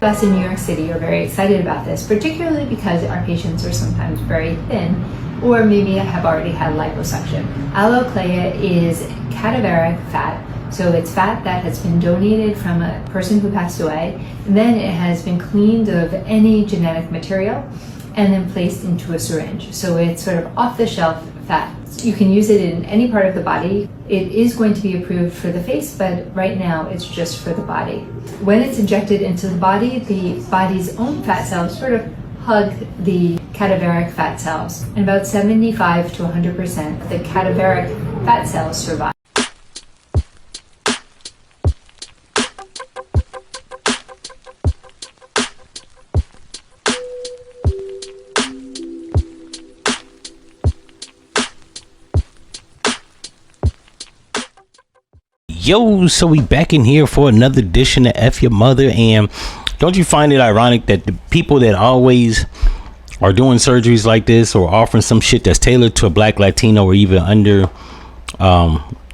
Us in New York City are very excited about this, particularly because our patients are sometimes very thin or maybe have already had liposuction. Alloclea is cadaveric fat, so it's fat that has been donated from a person who passed away, and then it has been cleaned of any genetic material and then placed into a syringe. So it's sort of off-the-shelf fat. You can use it in any part of the body. It is going to be approved for the face, but right now it's just for the body. When it's injected into the body's own fat cells sort of hug the cadaveric fat cells. And about 75 to 100% of the cadaveric fat cells survive. Yo, so we back in here for another edition of F-ya-Motha, and don't you find it ironic that the people that always are doing surgeries like this or offering some shit that's tailored to a black, Latino, or even under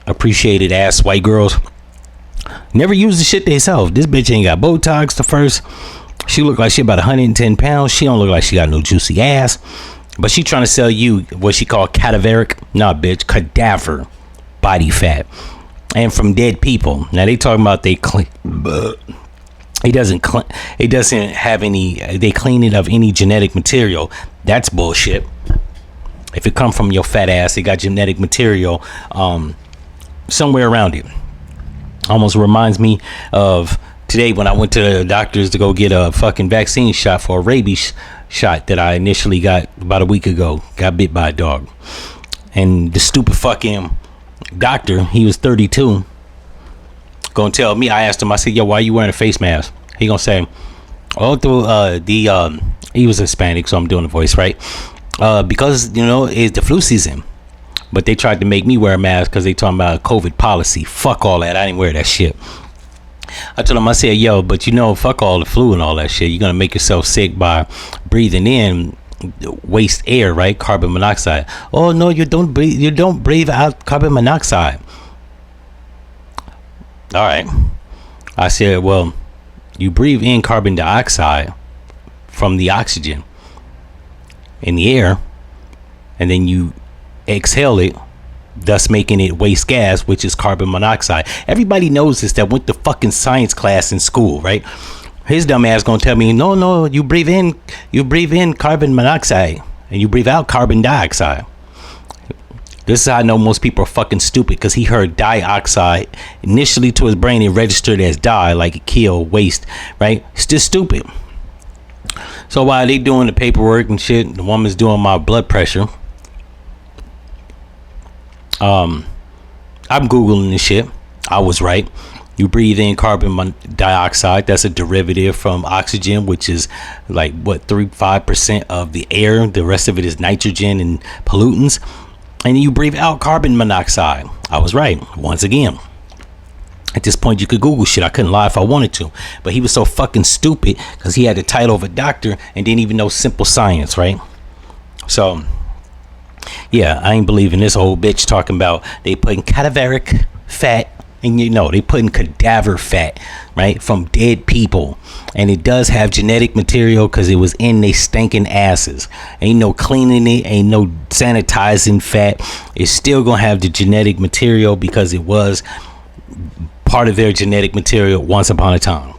appreciated ass white girls never use the shit themselves? This bitch ain't got Botox. The first, she look like she about 110 pounds. She don't look like she got no juicy ass, but she trying to sell you what she call cadaveric, nah bitch, cadaver body fat. And from dead people. Now they talking about they clean, but it doesn't have any. They clean it of any genetic material. That's bullshit. If it come from your fat ass, it got genetic material somewhere around it. Almost reminds me of today when I went to the doctors to go get a fucking vaccine shot for a rabies shot that I initially got about a week ago. Got bit by a dog, and the stupid fucking doctor, he was 32, gonna tell me, I asked him, I said, yo, why are you wearing a face mask? He gonna say, oh, he was Hispanic, so I'm doing the voice right, because you know it's the flu season, but they tried to make me wear a mask because they talking about a COVID policy. Fuck all that, I didn't wear that shit. I told him, I said, yo, but you know, fuck all the flu and all that shit. You're gonna make yourself sick by breathing in waste air, right? Carbon monoxide. Oh no, you don't breathe out carbon monoxide. All right, I said, well, you breathe in carbon dioxide from the oxygen in the air, and then you exhale it, thus making it waste gas, which is carbon monoxide. Everybody knows this that went to fucking science class in school, right? His dumb ass gonna tell me, no, you breathe in carbon monoxide and you breathe out carbon dioxide. This is how I know most people are fucking stupid, because he heard dioxide initially to his brain, it registered as die, like kill, waste, right? It's just stupid. So while they doing the paperwork and shit, the woman's doing my blood pressure. I'm Googling this shit. I was right. You breathe in carbon dioxide. That's a derivative from oxygen, which is like what 3-5% of the air. The rest of it is nitrogen and pollutants. And you breathe out carbon monoxide. I was right once again. At this point, you could Google shit. I couldn't lie if I wanted to, but he was so fucking stupid because he had the title of a doctor and didn't even know simple science, right? So, yeah, I ain't believing this old bitch talking about they putting cadaveric fat. And you know, they putting cadaver fat, right, from dead people. And it does have genetic material because it was in they stinking asses. Ain't no cleaning it, ain't no sanitizing fat. It's still gonna have the genetic material because it was part of their genetic material once upon a time.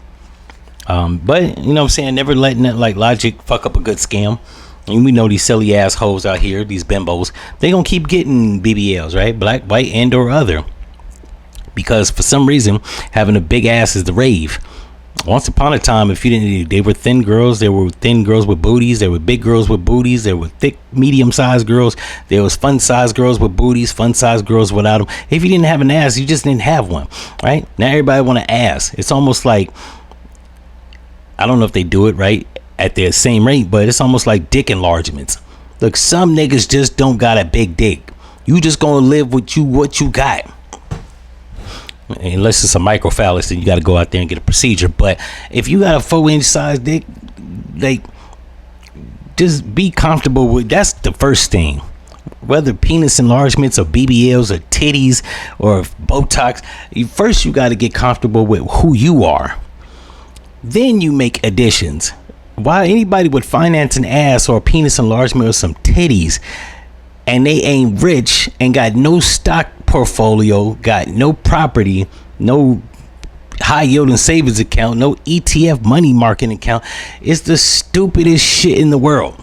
But you know what I'm saying, never letting that like logic fuck up a good scam. And we know these silly assholes out here, these bimbos, they gonna keep getting BBLs, right? Black, white, and or other. Because for some reason, having a big ass is the rave. Once upon a time, if you didn't, they were thin girls. There were thin girls with booties. There were big girls with booties. There were thick, medium-sized girls. There was fun-sized girls with booties. Fun-sized girls without them. If you didn't have an ass, you just didn't have one, right? Now everybody want an ass. It's almost like, I don't know if they do it right at the same rate, but it's almost like dick enlargements. Look, some niggas just don't got a big dick. You just gonna live with what you got. Unless it's a microphallus, then you got to go out there and get a procedure. But if you got a 4-inch size dick, like, just be comfortable with. That's the first thing. Whether penis enlargements or BBLs or titties or Botox, first you got to get comfortable with who you are. Then you make additions. Why anybody would finance an ass or a penis enlargement or some titties and they ain't rich and got no stock portfolio, got no property, no high yielding savings account, no ETF money market account, it's the stupidest shit in the world.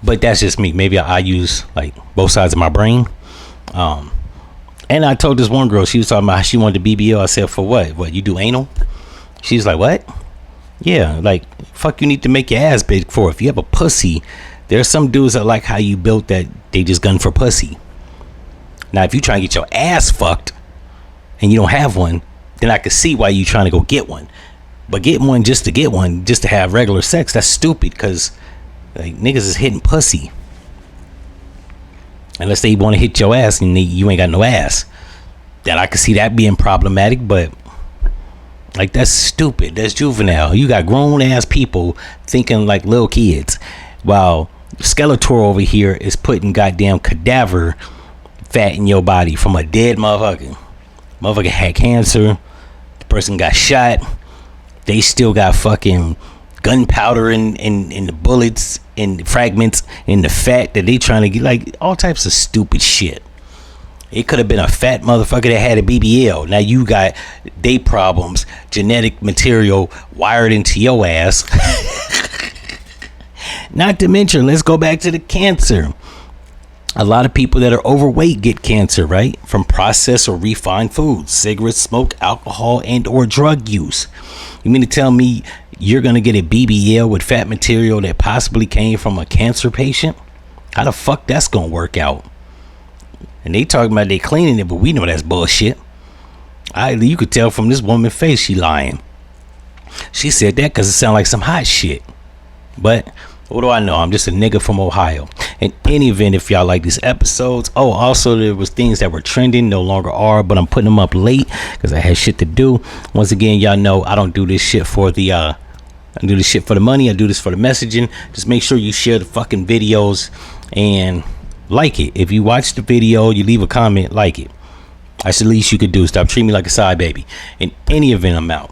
But that's just me. Maybe I use like both sides of my brain. And I told this one girl, she was talking about how she wanted the BBL. I said, for what, you do anal? She's like, what? Yeah, like, fuck you need to make your ass big for. If you have a pussy, there's some dudes that like how you built that they just gun for pussy. Now, if you try and get your ass fucked and you don't have one, then I could see why you trying to go get one. But getting one, just to have regular sex, that's stupid, because like niggas is hitting pussy. Unless they want to hit your ass and you ain't got no ass. That I could see that being problematic, but like that's stupid. That's juvenile. You got grown ass people thinking like little kids, while Skeletor over here is putting goddamn cadaver fat in your body from a dead motherfucker. Motherfucker had cancer. The person got shot. They still got fucking gunpowder in the bullets and fragments in the fat that they trying to get, like all types of stupid shit. It could have been a fat motherfucker that had a BBL. Now you got day problems, genetic material wired into your ass. Not to mention, let's go back to the cancer. A lot of people that are overweight get cancer, right? From processed or refined foods, cigarettes, smoke, alcohol, and or drug use. You mean to tell me you're going to get a BBL with fat material that possibly came from a cancer patient? How the fuck that's going to work out? And they talking about they cleaning it, but we know that's bullshit. You could tell from this woman's face she lying. She said that because it sounded like some hot shit. But what do I know? I'm just a nigga from Ohio. In any event, if y'all like these episodes, also there was things that were trending, no longer are, but I'm putting them up late because I had shit to do. Once again, y'all know I don't do this shit for the I do this shit for the money. I do this for the messaging. Just make sure you share the fucking videos and like it. If you watch the video, you leave a comment, like it. That's the least you could do. Stop treating me like a side baby. In any event, I'm out.